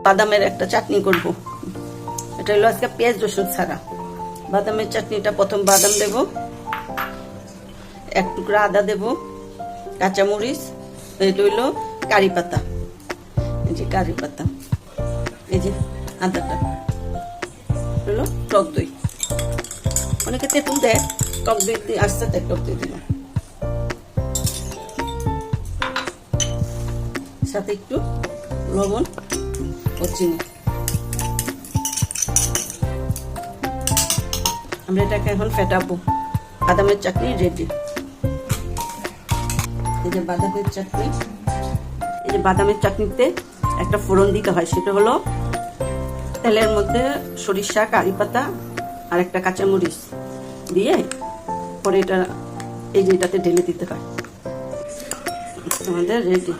বাদামের একটা চাটনি করব। এটা হলো আজকে পেঁয়াজ রসুন ছাড়া বাদামের চাটনিটা। প্রথম বাদাম দেব, এক টুকরা আদা দেব, কাঁচামরিচ, এটা হইলো কারি পাতা, এই যে কারি পাতা, এই যে আদাটা হলো টক দই। অনেকে তেঁতুল দেয়, টক দই দিয়ে আস্তে আস্তে টক দই দিলাম, সাথে একটু লবণ ও চিনি। আমরা এটাকে এখন ফেটাবো। বাদামের চাটনি রেডি। এই যে বাদামের চাটনি, এই যে বাদামের চাটনিতে একটা ফোড়ন দিতে হয়, সেটা হলো তেলের মধ্যে সরিষা, কারি পাতা আর একটা কাঁচামরিচ দিয়ে পরে এটা এই যে এটাতে ঢেলে দিতে হয়। আমাদের রেডি।